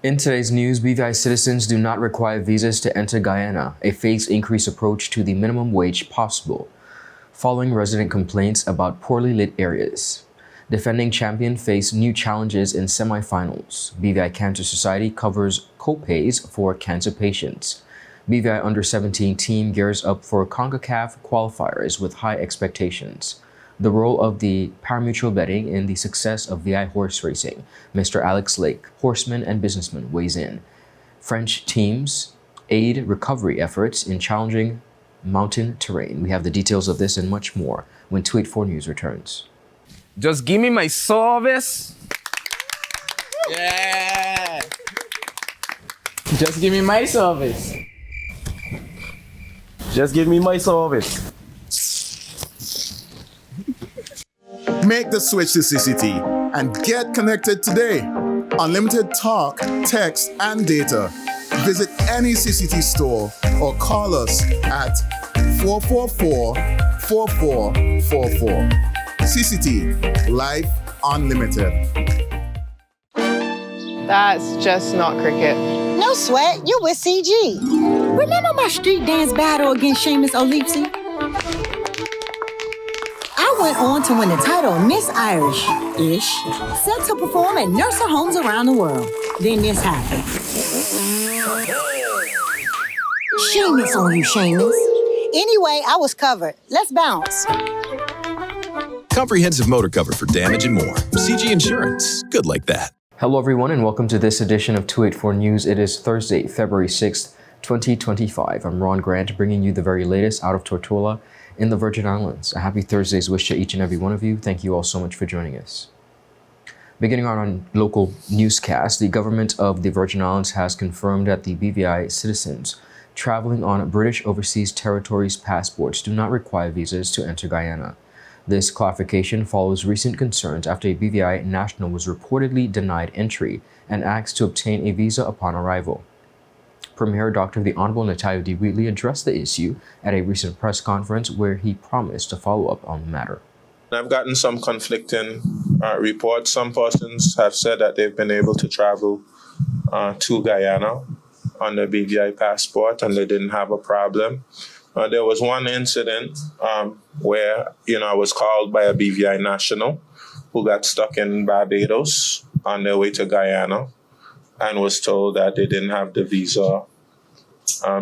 In today's news, BVI citizens do not require visas to enter Guyana, a phased increase approach to the minimum wage possible, following resident complaints about poorly lit areas. Defending champion face new challenges in semifinals. BVI Cancer Society covers co-pays for cancer patients. BVI Under-17 team gears up for CONCACAF qualifiers with high expectations. The role of the PARA-MUTEUL betting in the success of VI horse racing. Mr. Alex Lake, horseman and businessman, weighs in. French teams aid recovery efforts in challenging mountain terrain. We have the details of this and much more when 284 News returns. Just give me my service. Yeah. Just give me my service. Just give me my service. Make the switch to CCT and get connected today. Unlimited talk, text, and data. Visit any CCT store or call us at 444-4444. CCT, Life Unlimited. That's just not cricket. No sweat, you with CG. Remember my street dance battle against Seamus O'Leapsy? I went on to win the title of Miss Irish-ish, set to perform at nursing homes around the world. Then this happened. Seamus on you, Seamus. Anyway, I was covered. Let's bounce. Comprehensive motor cover for damage and more. CG Insurance. Good like that. Hello everyone and welcome to this edition of 284 News. It is Thursday, February 6th, 2025. I'm Ron Grant, bringing you the very latest out of Tortola in the Virgin Islands. A happy Thursday's wish to each and every one of you. Thank you all so much for joining us. Beginning on local newscast, the government of the Virgin Islands has confirmed that the BVI citizens traveling on British Overseas Territories passports do not require visas to enter Guyana. This clarification follows recent concerns after a BVI national was reportedly denied entry and asked to obtain a visa upon arrival. Premier Dr. The Honorable Natalia D. Wheatley addressed the issue at a recent press conference where he promised to follow up on the matter. I've gotten some conflicting reports. Some persons have said that they've been able to travel to Guyana on the BVI passport and they didn't have a problem. There was one incident where, I was called by a BVI national who got stuck in Barbados on their way to Guyana and was told that they didn't have the visa.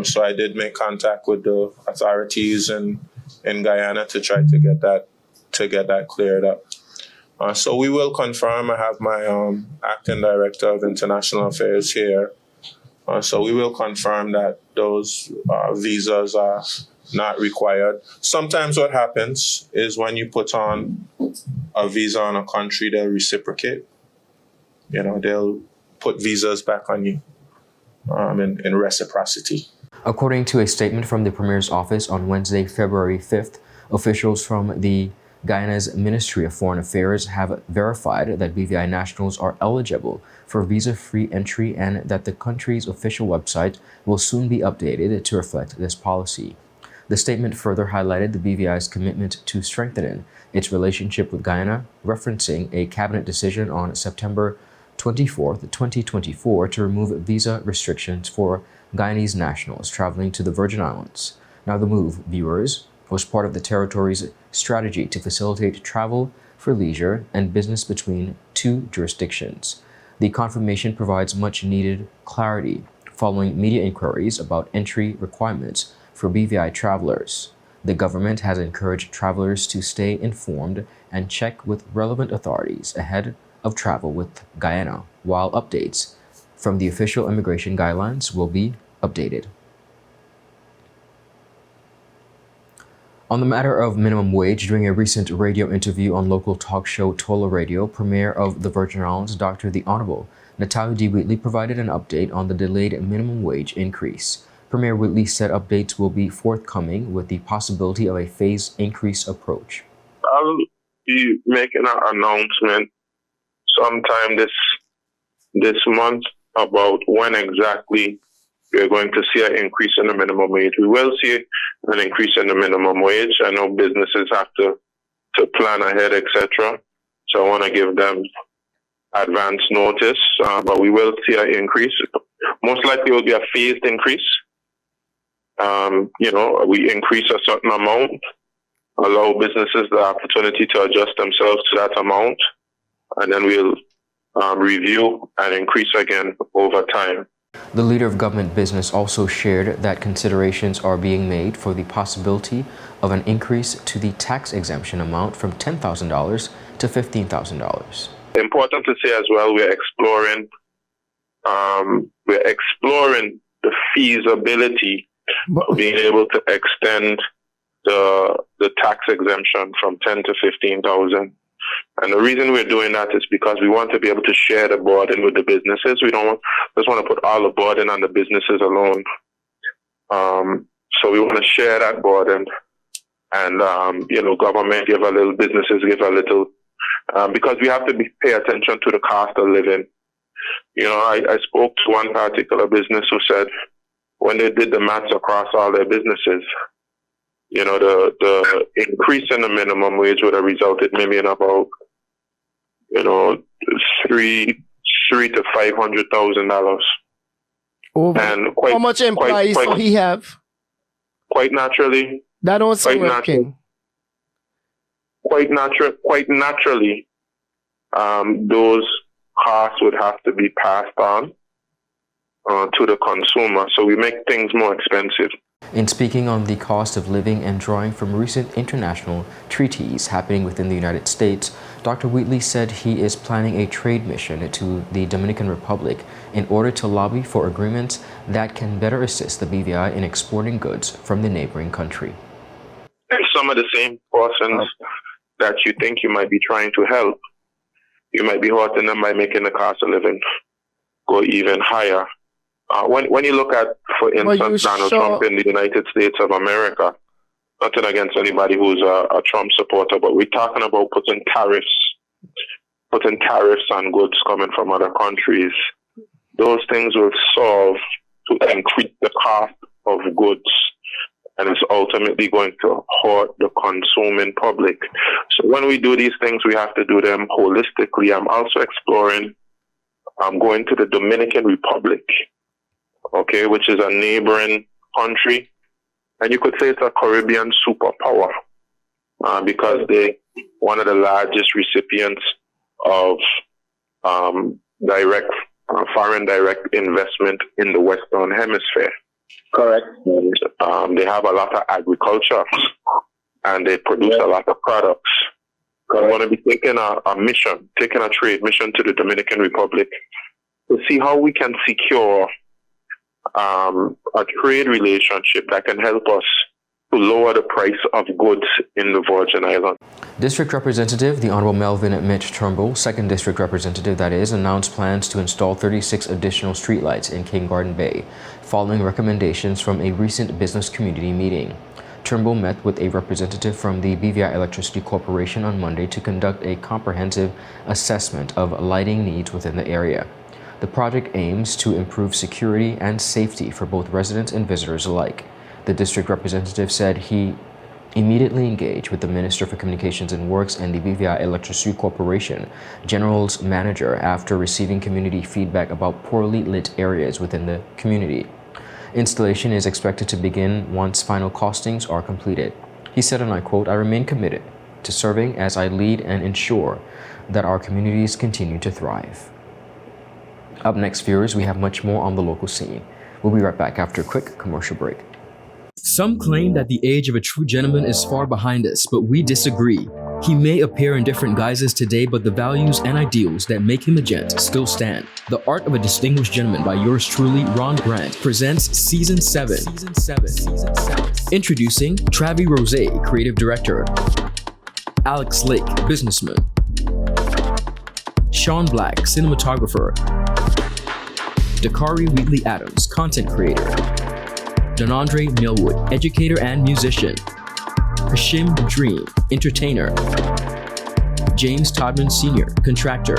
So I did make contact with the authorities in Guyana to try to get that cleared up. So we will confirm. I have my acting director of international affairs here. So we will confirm that those visas are not required. Sometimes what happens is when you put on a visa on a country, they'll reciprocate. They'll put visas back on you in reciprocity. According to a statement from the Premier's office on Wednesday, February 5th, officials from the Guyana's Ministry of Foreign Affairs have verified that BVI nationals are eligible for visa-free entry and that the country's official website will soon be updated to reflect this policy. The statement further highlighted the BVI's commitment to strengthening its relationship with Guyana, referencing a cabinet decision on September 24th, 2024 to remove visa restrictions for Guyanese nationals traveling to the Virgin Islands. Now the move, viewers, was part of the territory's strategy to facilitate travel for leisure and business between two jurisdictions. The confirmation provides much-needed clarity following media inquiries about entry requirements for BVI travelers. The government has encouraged travelers to stay informed and check with relevant authorities ahead of travel with Guyana, while updates from the official immigration guidelines will be updated. On the matter of minimum wage, during a recent radio interview on local talk show Tola Radio, Premier of the Virgin Islands, Dr. The Honorable Natalia D. Wheatley provided an update on the delayed minimum wage increase. Premier Wheatley said updates will be forthcoming with the possibility of a phased increase approach. I'll be making an announcement sometime this month about when exactly we're going to see an increase in the minimum wage. We will see an increase in the minimum wage. I know businesses have to plan ahead, etc. So I want to give them advance notice, but we will see an increase. Most likely it will be a phased increase. We increase a certain amount, allow businesses the opportunity to adjust themselves to that amount, and then we'll review and increase again over time. The leader of government business also shared that considerations are being made for the possibility of an increase to the tax exemption amount from $10,000 to $15,000. Important to say as well, we're exploring the feasibility of being able to extend the tax exemption from 10 to 15,000. And the reason we're doing that is because we want to be able to share the burden with the businesses. We don't just want to put all the burden on the businesses alone. So we want to share that burden, and government give a little, businesses give a little, because we have to pay attention to the cost of living. I spoke to one particular business who said when they did the maths across all their businesses, the increase in the minimum wage would have resulted maybe in about, $300,000 to $500,000. And how much employees do he have? Quite naturally. That don't sound working. Quite naturally, those costs would have to be passed on to the consumer. So we make things more expensive. In speaking on the cost of living and drawing from recent international treaties happening within the United States, Dr. Wheatley said he is planning a trade mission to the Dominican Republic in order to lobby for agreements that can better assist the BVI in exporting goods from the neighboring country. And some of the same persons that you think you might be trying to help, you might be hurting them by making the cost of living go even higher. When you look at, for instance, Donald Trump in the United States of America, nothing against anybody who's a Trump supporter, but we're talking about putting tariffs on goods coming from other countries. Those things will solve to increase the cost of goods, and it's ultimately going to hurt the consuming public. So when we do these things, we have to do them holistically. I'm also exploring going to the Dominican Republic, which is a neighboring country. And you could say it's a Caribbean superpower because they're one of the largest recipients of foreign direct investment in the Western Hemisphere. Correct. They have a lot of agriculture and they produce a lot of products. I want to be taking a trade mission to the Dominican Republic to see how we can secure a trade relationship that can help us to lower the price of goods in the Virgin Islands. District Representative, the Honorable Melvin Mitch Turnbull, 2nd District Representative that is, announced plans to install 36 additional streetlights in King Garden Bay, following recommendations from a recent business community meeting. Turnbull met with a representative from the BVI Electricity Corporation on Monday to conduct a comprehensive assessment of lighting needs within the area. The project aims to improve security and safety for both residents and visitors alike. The district representative said he immediately engaged with the Minister for Communications and Works and the BVI Electricity Corporation General's Manager after receiving community feedback about poorly lit areas within the community. Installation is expected to begin once final costings are completed. He said, and I quote, "I remain committed to serving as I lead and ensure that our communities continue to thrive." Up next, viewers, we have much more on the local scene. We'll be right back after a quick commercial break. Some claim that the age of a true gentleman is far behind us, but we disagree. He may appear in different guises today, but the values and ideals that make him a gent still stand. The Art of a Distinguished Gentleman by yours truly, Ron Grant, presents Season 7. Introducing Travi Rose, Creative Director. Alex Lake, Businessman. Sean Black, Cinematographer. Dakari Wheatley Adams, Content Creator. Donandre Millwood, Educator and Musician. Hashim Dream, Entertainer. James Todman Sr., Contractor.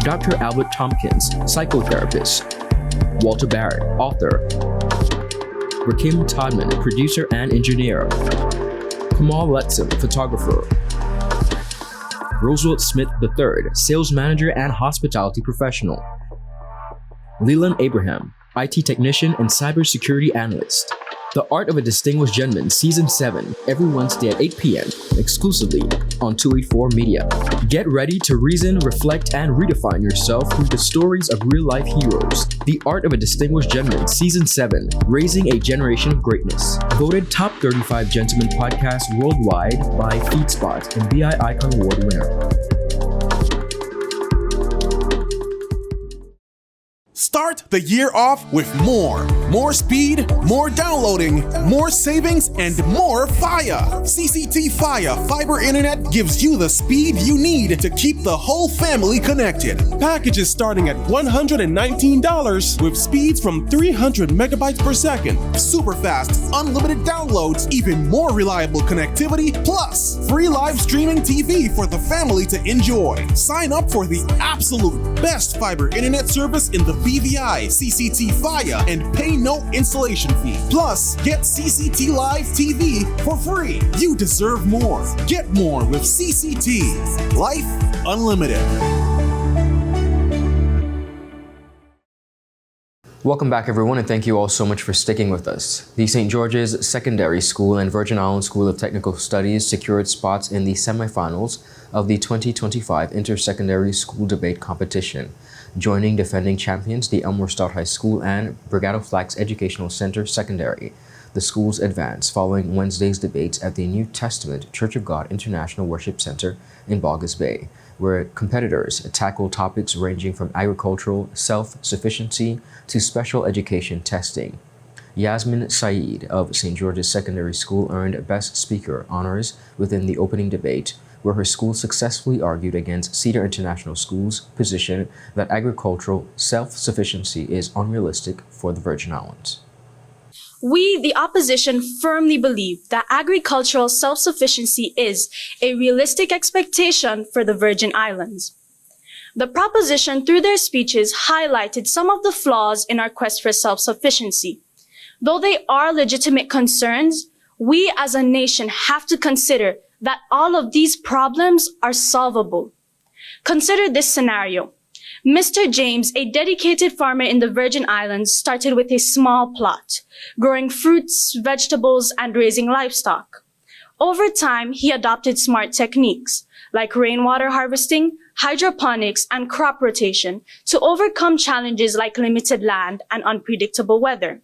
Dr. Albert Tompkins, Psychotherapist. Walter Barrett, Author. Rakim Todman, Producer and Engineer. Kamal Letson, Photographer. Roosevelt Smith III, sales manager and hospitality professional. Leland Abraham, IT technician and cybersecurity analyst. The Art of a Distinguished Gentleman Season 7, every Wednesday at 8 p.m., exclusively on 284 Media. Get ready to reason, reflect, and redefine yourself through the stories of real-life heroes. The Art of a Distinguished Gentleman Season 7, Raising a Generation of Greatness. Voted Top 35 Gentleman Podcast Worldwide by FeedSpot and BI Icon Award winner. Start the year off with more. More speed, more downloading, more savings, and more fire. CCT Fire Fiber Internet gives you the speed you need to keep the whole family connected. Packages starting at $119 with speeds from 300 megabytes per second. Super fast, unlimited downloads, even more reliable connectivity, plus free live streaming TV for the family to enjoy. Sign up for the absolute best fiber internet service in the BVI, CCT Fire, and pay no installation fee. Plus, get CCT Live TV for free. You deserve more. Get more with CCT. Life Unlimited. Welcome back, everyone, and thank you all so much for sticking with us. The St. George's Secondary School and Virgin Islands School of Technical Studies secured spots in the semifinals of the 2025 Intersecondary School Debate Competition, joining defending champions, the Elmore Stout High School and Brigado Flax Educational Center Secondary. The schools advanced following Wednesday's debates at the New Testament Church of God International Worship Center in Boggess Bay, where competitors tackled topics ranging from agricultural self-sufficiency to special education testing. Yasmin Saeed of St. George's Secondary School earned Best Speaker honors within the opening debate, where her school successfully argued against Cedar International School's position that agricultural self-sufficiency is unrealistic for the Virgin Islands. We, the opposition, firmly believe that agricultural self-sufficiency is a realistic expectation for the Virgin Islands. The proposition, through their speeches, highlighted some of the flaws in our quest for self-sufficiency. Though they are legitimate concerns, we as a nation have to consider that all of these problems are solvable. Consider this scenario. Mr. James, a dedicated farmer in the Virgin Islands, started with a small plot, growing fruits, vegetables, and raising livestock. Over time, he adopted smart techniques like rainwater harvesting, hydroponics, and crop rotation to overcome challenges like limited land and unpredictable weather.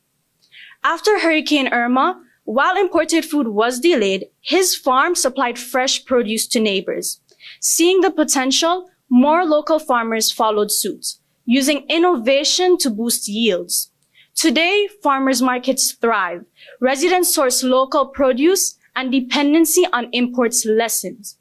After Hurricane Irma, while imported food was delayed, his farm supplied fresh produce to neighbors. Seeing the potential, more local farmers followed suit, using innovation to boost yields. Today, farmers' markets thrive, residents source local produce, and dependency on imports lessens.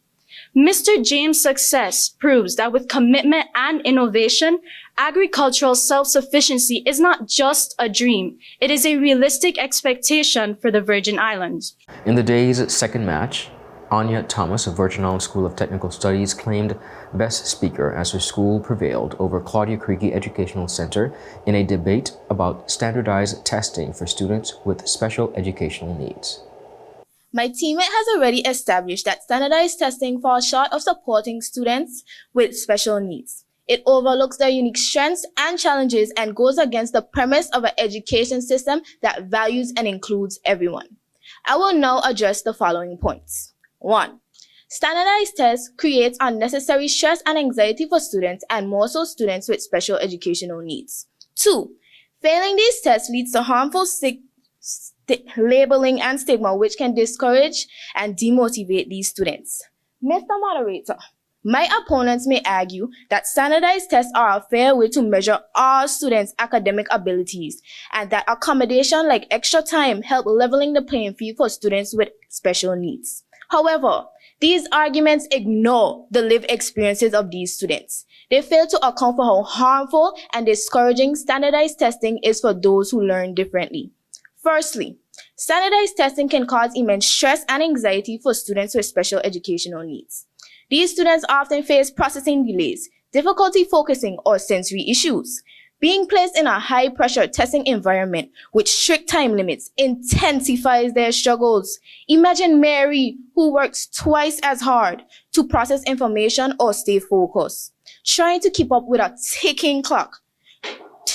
Mr. James' success proves that with commitment and innovation, agricultural self-sufficiency is not just a dream, it is a realistic expectation for the Virgin Islands. In the day's second match, Anya Thomas of Virgin Islands School of Technical Studies claimed Best Speaker as her school prevailed over Claudia Creaky Educational Center in a debate about standardized testing for students with special educational needs. My teammate has already established that standardized testing falls short of supporting students with special needs. It overlooks their unique strengths and challenges and goes against the premise of an education system that values and includes everyone. I will now address the following points. 1. Standardized tests create unnecessary stress and anxiety for students, and more so students with special educational needs. 2. Failing these tests leads to harmful labeling and stigma, which can discourage and demotivate these students. Mr. Moderator, my opponents may argue that standardized tests are a fair way to measure all students' academic abilities, and that accommodation like extra time help leveling the playing field for students with special needs. However, these arguments ignore the lived experiences of these students. They fail to account for how harmful and discouraging standardized testing is for those who learn differently. Firstly, standardized testing can cause immense stress and anxiety for students with special educational needs. These students often face processing delays, difficulty focusing, or sensory issues. Being placed in a high-pressure testing environment with strict time limits intensifies their struggles. Imagine Mary, who works twice as hard to process information or stay focused, trying to keep up with a ticking clock,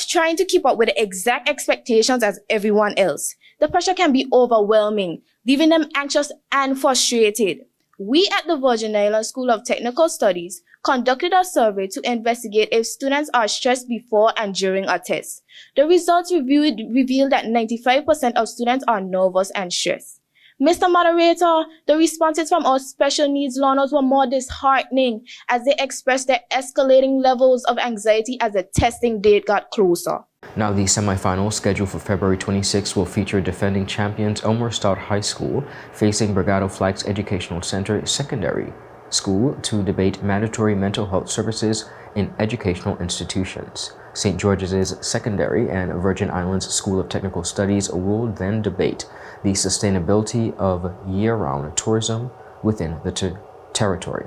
trying to keep up with the exact expectations as everyone else. The pressure can be overwhelming, leaving them anxious and frustrated. We at the Virgin Islands School of Technical Studies conducted a survey to investigate if students are stressed before and during a test. The results revealed that 95% of students are nervous and stressed. Mr. Moderator, the responses from our special needs learners were more disheartening as they expressed their escalating levels of anxiety as the testing date got closer. Now, the semifinals scheduled for February 26 will feature defending champions Elmer Stout High School facing Brigado Flags Educational Center Secondary School to debate mandatory mental health services in educational institutions. St. George's Secondary and Virgin Islands School of Technical Studies will then debate the sustainability of year-round tourism within the territory.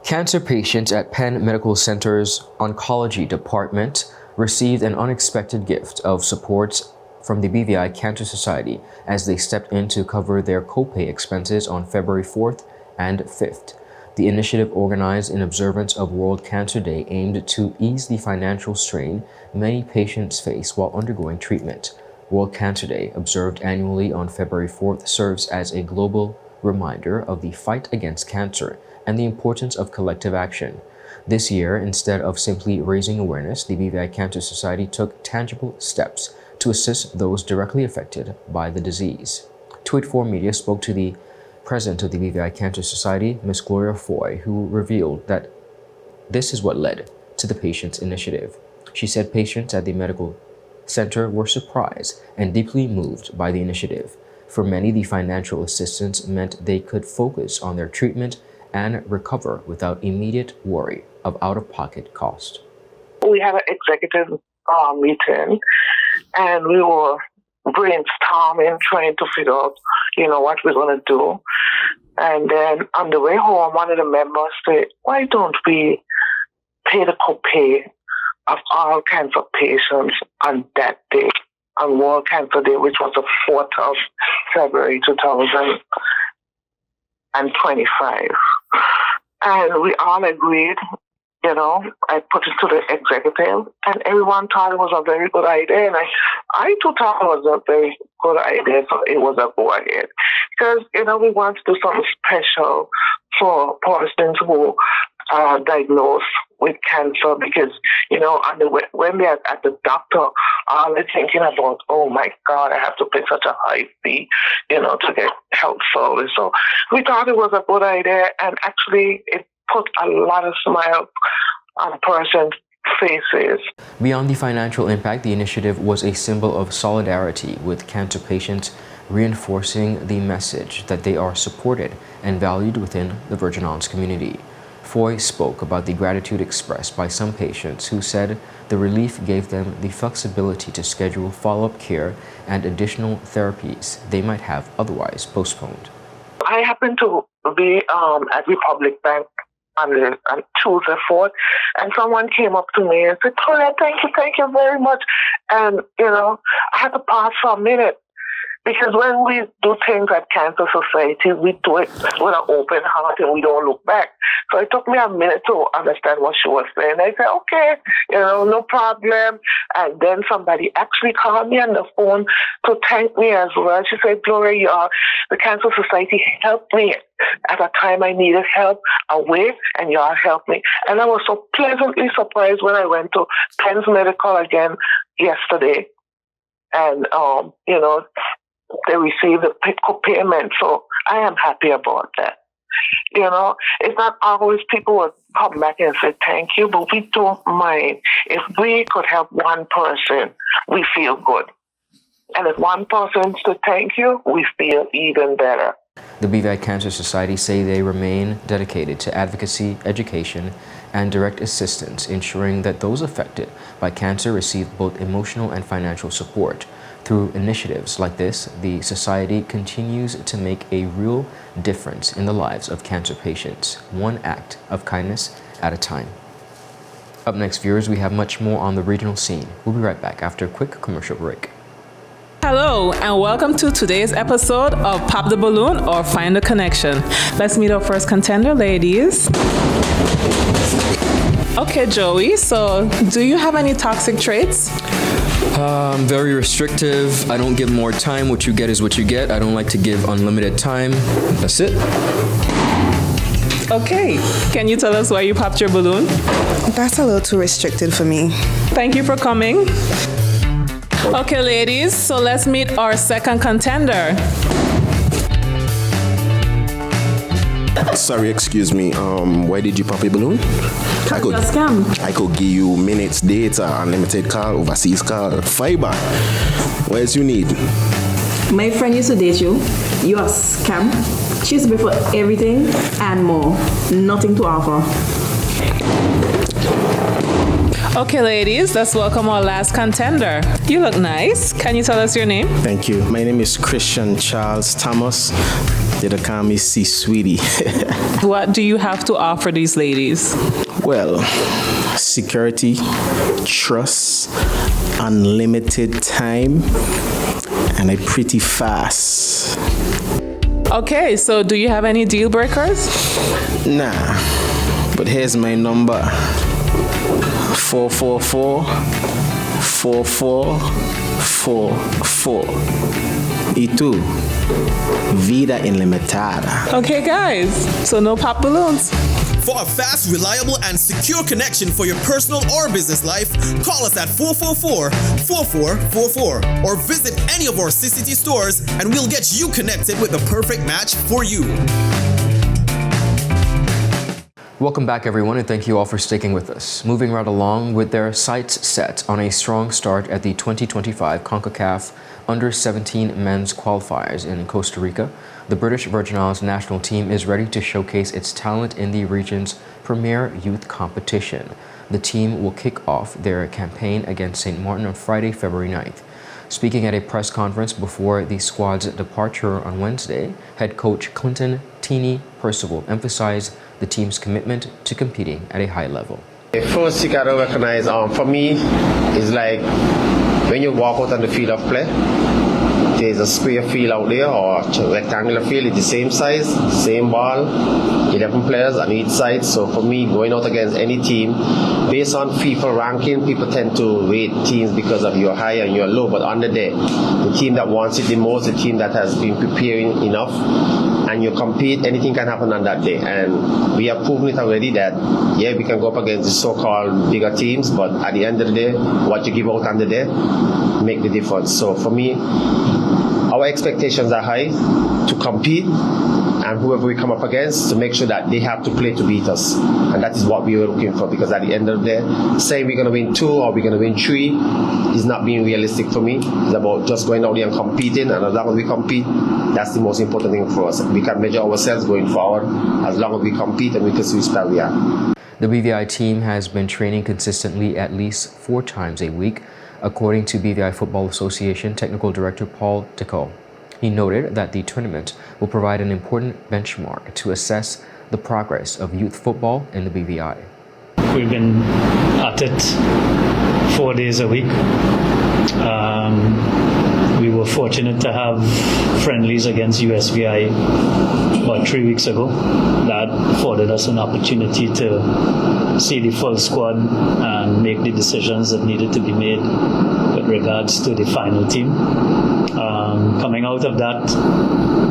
Cancer patients at Penn Medical Center's Oncology Department received an unexpected gift of support from the BVI Cancer Society as they stepped in to cover their copay expenses on February 4th and 5th. The initiative, organized in observance of World Cancer Day, aimed to ease the financial strain many patients face while undergoing treatment. World Cancer Day, observed annually on February 4th, serves as a global reminder of the fight against cancer and the importance of collective action. This year, instead of simply raising awareness, the BVI Cancer Society took tangible steps to assist those directly affected by the disease. Tweet4 Media spoke to the president of the BVI Cancer Society, Ms. Gloria Foy, who revealed that this is what led to the patients' initiative. She said patients at the medical center were surprised and deeply moved by the initiative. For many, the financial assistance meant they could focus on their treatment and recover without immediate worry of out-of-pocket cost. We had an executive meeting and we were brainstorming, trying to figure out, what we're going to do. And then on the way home, one of the members said, why don't we pay the copay of all cancer patients on that day, on World Cancer Day, which was the 4th of February 2025. And we all agreed, I put it to the executive, and everyone thought it was a very good idea. And I too thought it was a very good idea, so it was a go ahead. Because, we want to do something special for persons who are diagnosed with cancer, because, when they're at the doctor, all they're thinking about, oh my God, I have to pay such a high fee, to get health service. So we thought it was a good idea, and actually it put a lot of smile on persons' faces. Beyond the financial impact, the initiative was a symbol of solidarity with cancer patients, reinforcing the message that they are supported and valued within the Virgin Islands community. Foy spoke about the gratitude expressed by some patients who said the relief gave them the flexibility to schedule follow-up care and additional therapies they might have otherwise postponed. I happened to be at Republic Bank on Tuesday 4th, and someone came up to me and said, Claire, thank you very much. And, I had to pause for a minute, because when we do things at Cancer Society, we do it with an open heart and we don't look back. So it took me a minute to understand what she was saying. I said, okay, no problem. And then somebody actually called me on the phone to thank me as well. She said, Gloria, the Cancer Society helped me at a time I needed help away, and y'all helped me. And I was so pleasantly surprised when I went to Penn's Medical again yesterday. And, they received a payment. So I am happy about that. It's not always people will come back and say thank you, but we don't mind. If we could help one person, we feel good. And if one person to thank you, we feel even better. The BVI Cancer Society say they remain dedicated to advocacy, education, and direct assistance, ensuring that those affected by cancer receive both emotional and financial support. Through initiatives like this, the Society continues to make a real difference in the lives of cancer patients, one act of kindness at a time. Up next, viewers, we have much more on the regional scene. We'll be right back after a quick commercial break. Hello and welcome to today's episode of Pop the Balloon or Find the Connection. Let's meet our first contender, ladies. Okay, Joey, so do you have any toxic traits? I'm very restrictive. I don't give more time. What you get is what you get. I don't like to give unlimited time. That's it. Okay, can you tell us why you popped your balloon? That's a little too restricted for me. Thank you for coming. Okay, ladies, so let's meet our second contender. Sorry, excuse me. Why did you pop a balloon? I could give you minutes, data, unlimited call, overseas call, fiber. What else you need? My friend used to date you. You are a scam. She used to be for everything and more. Nothing to offer. Okay, ladies, let's welcome our last contender. You look nice. Can you tell us your name? Thank you. My name is Christian Charles Thomas. They call me C Sweetie. What do you have to offer these ladies? Well, security, trust, unlimited time, and a pretty fast. Okay, so do you have any deal breakers? Nah, but here's my number. 444-4444. Y tú, vida ilimitada. Okay, guys, so no pop balloons. For a fast, reliable, and secure connection for your personal or business life, call us at 444-4444 or visit any of our CCT stores and we'll get you connected with the perfect match for you. Welcome back, everyone, and thank you all for sticking with us. Moving right along with their sights set on a strong start at the 2025 CONCACAF Under-17 men's qualifiers in Costa Rica, the British Virgin Islands national team is ready to showcase its talent in the region's premier youth competition. The team will kick off their campaign against St. Martin on Friday, February 9th. Speaking at a press conference before the squad's departure on Wednesday, head coach Clinton "Teeny" Percival emphasized the team's commitment to competing at a high level. First, you gotta recognize, for me, it's like when you walk out on the field of play, there's a square field out there or a rectangular field, it's the same size, same ball, 11 players on each side. So for me, going out against any team, based on FIFA ranking, people tend to rate teams because of you're high and you're low, but on the day, the team that wants it the most, the team that has been preparing enough, and you compete, anything can happen on that day. And we have proven it already that, yeah, we can go up against the so-called bigger teams, but at the end of the day, what you give out on the day make the difference. So for me, our expectations are high to compete, and whoever we come up against, to make sure that they have to play to beat us. And that is what we were looking for, because at the end of the day, saying we're going to win 2 or we're going to win 3 is not being realistic for me. It's about just going out there and competing, and as long as we compete, that's the most important thing for us. We can measure ourselves going forward as long as we compete and we can see where we are. The BVI team has been training consistently at least 4 times a week, according to BVI Football Association Technical Director Paul Deco. He noted that the tournament will provide an important benchmark to assess the progress of youth football in the BVI. We've been at it 4 days a week. We were fortunate to have friendlies against USVI about 3 weeks ago. That afforded us an opportunity to see the full squad and make the decisions that needed to be made with regards to the final team. Coming out of that,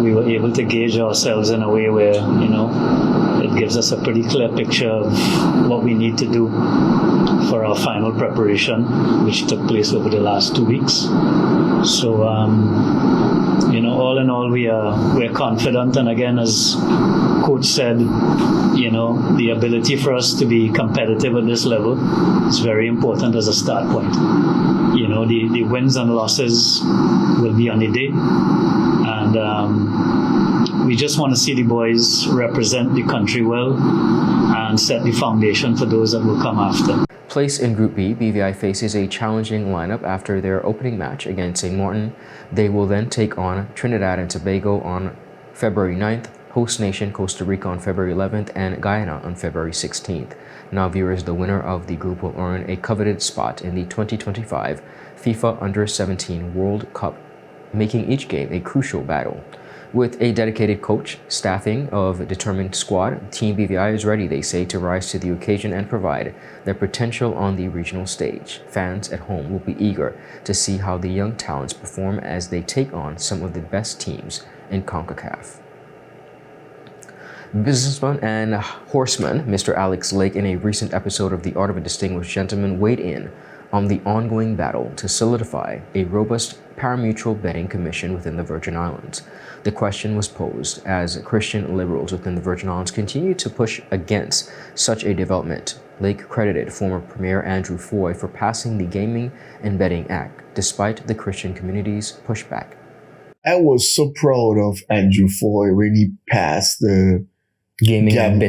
we were able to gauge ourselves in a way where, it gives us a pretty clear picture of what we need to do for our final preparation, which took place over the last 2 weeks. So, all in all, we're confident. And again, as Coach said, the ability for us to be competitive at this level is very important as a start point. The wins and losses will be on the day. And we just want to see the boys represent the country well and set the foundation for those that will come after. Placed in Group B, BVI faces a challenging lineup after their opening match against St. Martin. They will then take on Trinidad and Tobago on February 9th, host nation Costa Rica on February 11th, and Guyana on February 16th. Now, viewers, the winner of the group will earn a coveted spot in the 2025 FIFA Under-17 World Cup, making each game a crucial battle. With a dedicated coach, staffing of a determined squad, Team BVI is ready, they say, to rise to the occasion and provide their potential on the regional stage. Fans at home will be eager to see how the young talents perform as they take on some of the best teams in CONCACAF. Businessman and horseman Mr. Alex Lake, in a recent episode of The Art of a Distinguished Gentleman, weighed in on the ongoing battle to solidify a robust PARA-MUTEUL betting commission within the Virgin Islands. The question was posed as Christian liberals within the Virgin Islands continue to push against such a development. Lake credited former Premier Andrew Foy for passing the Gaming and Betting Act, despite the Christian community's pushback. I was so proud of Andrew Foy when he passed the Gaming and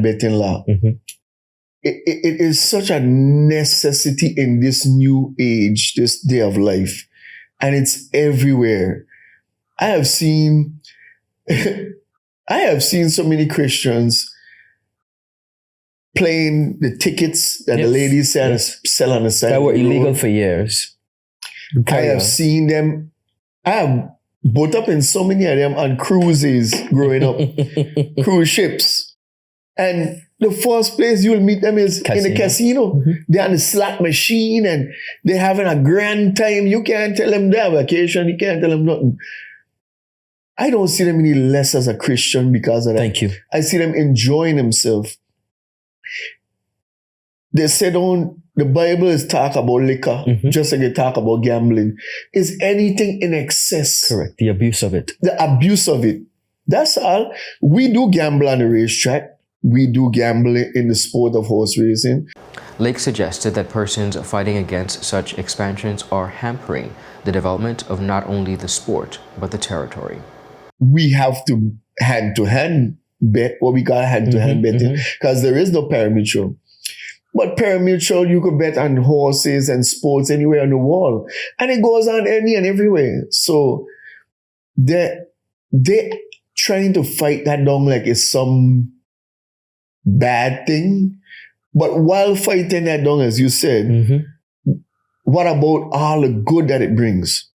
betting law. It is such a necessity in this new age, this day of life, and it's everywhere. I have seen so many Christians playing the tickets that the ladies sell on the side. That were illegal for years. I have seen them. I have boat up in so many of them on cruises growing up, cruise ships. And the first place you'll meet them is in the casino. They're on the slot machine and they're having a grand time. You can't tell them they're on vacation. You can't tell them nothing. I don't see them any less as a Christian because of that. Thank you. I see them enjoying themselves. They said the Bible is talk about liquor, just like they talk about gambling. Is anything in excess? Correct. The abuse of it. The abuse of it. That's all. We do gamble on the racetrack. We do gamble in the sport of horse racing. Lake suggested that persons fighting against such expansions are hampering the development of not only the sport, but the territory. We have to hand-to-hand bet, what we call hand-to-hand betting, because there is no PARA-MUTEUL. But PARA-MUTEUL, you could bet on horses and sports anywhere on the world. And it goes on any and everywhere. So they're trying to fight that down like it's some bad thing. But while fighting that down, as you said, what about all the good that it brings?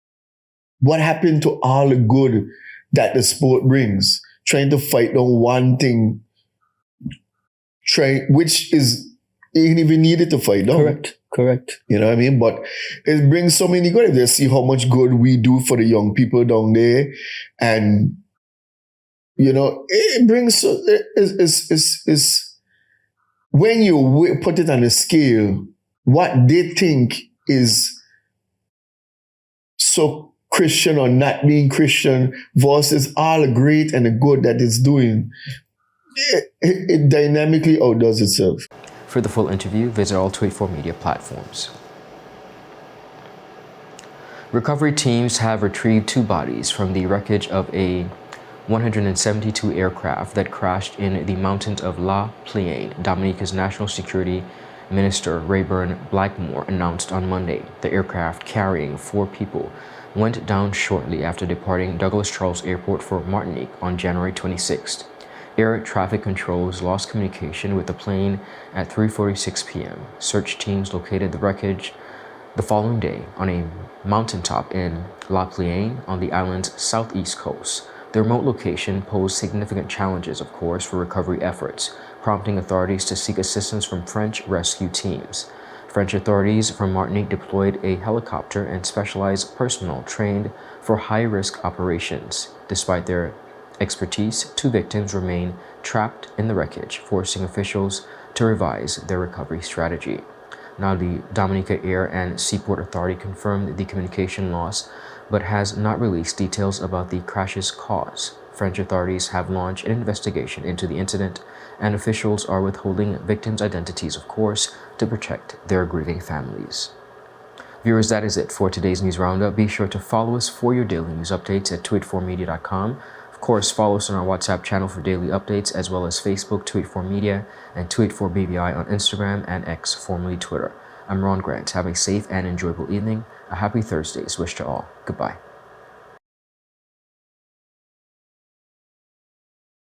What happened to all the good that the sport brings? Trying to fight down one thing, which is ain't even needed to fight down. Correct. You know what I mean? But it brings so many good. If they see how much good we do for the young people down there, and you know, it brings when you put it on a scale, what they think is so Christian or not being Christian versus all the great and the good that it's doing, it dynamically outdoes itself. For the full interview, visit all 284 media platforms. Recovery teams have retrieved 2 bodies from the wreckage of a 172 aircraft that crashed in the mountains of La Plaine, Dominica's National Security Minister Rayburn Blackmore announced on Monday. The aircraft, carrying 4 people, went down shortly after departing Douglas Charles Airport for Martinique on January 26th. Air traffic controls lost communication with the plane at 3:46 p.m. Search teams located the wreckage the following day on a mountaintop in La Plaine on the island's southeast coast. The remote location posed significant challenges, of course, for recovery efforts, prompting authorities to seek assistance from French rescue teams. French authorities from Martinique deployed a helicopter and specialized personnel trained for high-risk operations. Despite their expertise, 2 victims remain trapped in the wreckage, forcing officials to revise their recovery strategy. Now, the Dominica Air and Seaport Authority confirmed the communication loss, but has not released details about the crash's cause. French authorities have launched an investigation into the incident, and officials are withholding victims' identities, of course, to protect their grieving families. Viewers, that is it for today's News Roundup. Be sure to follow us for your daily news updates at 284media.com. Of course, follow us on our WhatsApp channel for daily updates, as well as Facebook, 284media, and 284BVI on Instagram and X, formerly Twitter. I'm Ron Grant. Have a safe and enjoyable evening. A happy Thursday is wished to all. Goodbye.